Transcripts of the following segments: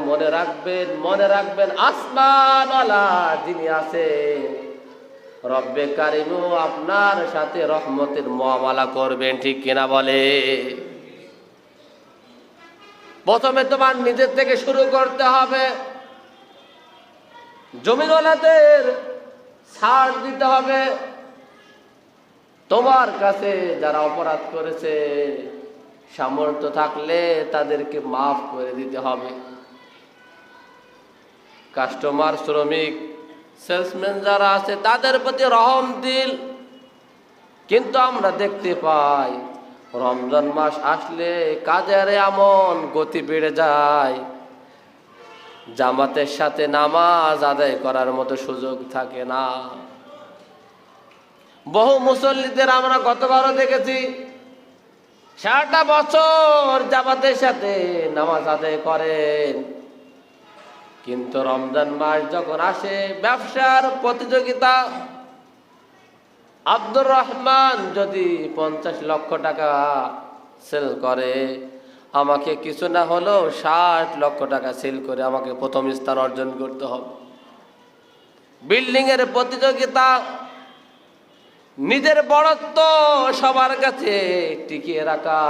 মনে রাখবেন আসমানওয়ালা যিনি আছেন রব্বে কারিমও আপনার সাথে রহমতের মুআমালা করবেন, ঠিক কিনা বলে? প্রথমে তোমার নিজের থেকে শুরু করতে হবে। জমিনওয়ালাদের ছাড় দিতে হবে। তোমার কাছে যারা অপরাধ করেছে সামর্থ্য থাকলে তাদেরকে মাফ করে দিতে হবে। কাস্টমার, শ্রমিক, সেলসম্যান যারা আছে তাদের প্রতি রহম দিল। কিন্তু আমরা দেখতে পাই রমজান মাস আসলে কাজের এমন গতি বেড়ে যায়, জামাতের সাথে নামাজ আদায় করার মতো সুযোগ থাকে না। বহু মুসল্লিদের আমরা গতবারও দেখেছি সারাটা বছর জামাতের সাথে নামাজ আদায় করেন, কিন্তু রমজান মাস যখন আসে ব্যবসার প্রতিযোগিতা, আব্দুর রহমান যদি 50 লক্ষ টাকা সেল করে, আমাকে কিছু না হলেও 60 লক্ষ টাকা সেল করে আমাকে প্রথম স্থান অর্জন করতে হবে। বিল্ডিং এর প্রতিযোগিতা, নিজের বড়ত্ব সবার কাছে টিকিয়ে রাখা।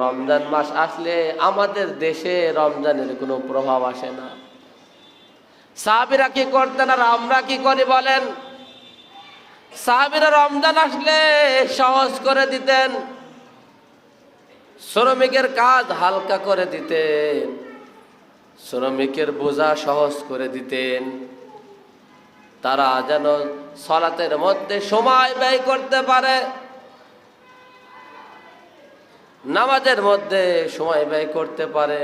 রমজান মাস আসলে আমাদের দেশে রমজানের কোনো প্রভাব আসে না। সাহাবীরা কি করতেন আর আমরা কি করি বলেন? সাহাবীরা রমজান আসলে সহজ করে দিতেন, শ্রমিকের কাজ হালকা করে দিতেন, শ্রমিকের বোঝা সহজ করে দিতেন। তারা যেন সালাতের মধ্যে সময় ব্যয় করতে পারে, নামাজের মধ্যে সময় ব্যয় করতে পারে,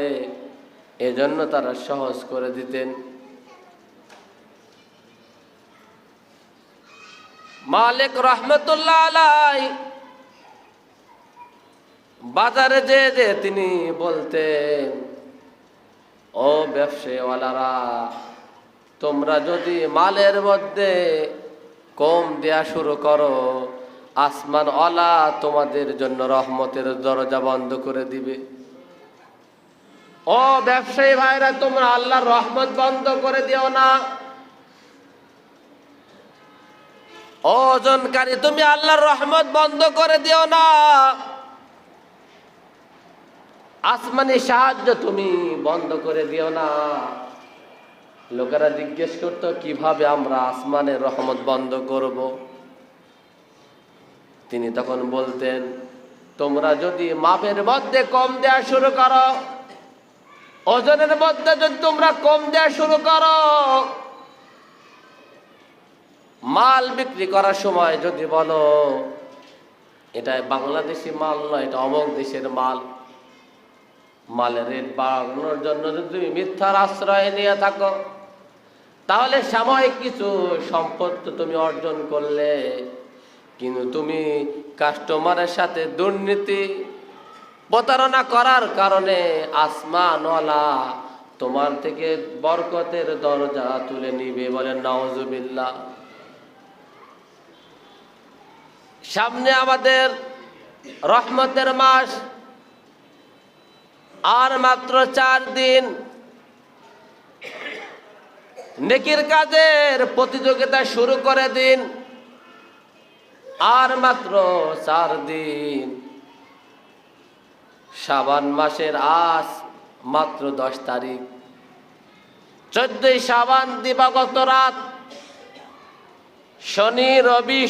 এজন্য তারা সহজ করে দিতেন। মালিক রহমতুল্লাহ আলাইহি বাজারে যে তিনি বলতেন, ও ব্যবসায়ীওয়ালারা, তোমরা যদি মালের মধ্যে কম দেয়া শুরু করো, আসমান ওয়ালা তোমাদের জন্য রহমতের দরজা বন্ধ করে দিবে। ও ব্যবসায়ী ভাইরা, তোমরা আল্লাহর রহমত বন্ধ করে দিও না। ও ওজনকারী, তুমি আল্লাহর রহমত বন্ধ করে দিও না। আসমানি সাহায্য তুমি বন্ধ করে দিও না। লোকেরা জিজ্ঞেস করতো, কিভাবে আমরা আসমানের রহমত বন্ধ করব? তিনি তখন বলতেন, তোমরা যদি মাপের মধ্যে কম দেয়া শুরু করো, ওজনের মধ্যে যদি তোমরা কম দেয়া শুরু করো, মাল বিক্রি করার সময় যদি বলো এটা বাংলাদেশি মাল নয়, এটা অমুক দেশের মাল, মালের রেট বাড়ানোর জন্য যদি তুমি মিথ্যার আশ্রয় নিয়ে থাকো, তাহলে সাময়িক কিছু সম্পদ তো তুমি অর্জন করলে, কিন্তু তুমি কাস্টমারের সাথে দুর্নীতি প্রতারণা করার কারণে আসমানওয়ালা তোমার থেকে বরকতের দরজা তুলে নিবে। বলেন নাউজুবিল্লাহ। সামনে আমাদের রহমতের মাস, আর মাত্র 4 দিন। নেকির কাজের প্রতিযোগিতা শুরু করে দিন, আর মাত্র 4 দিন। শাবান মাসের আজ মাত্র 10 তারিখ। 14 শাবান দিবাগত রাত, শনি রবি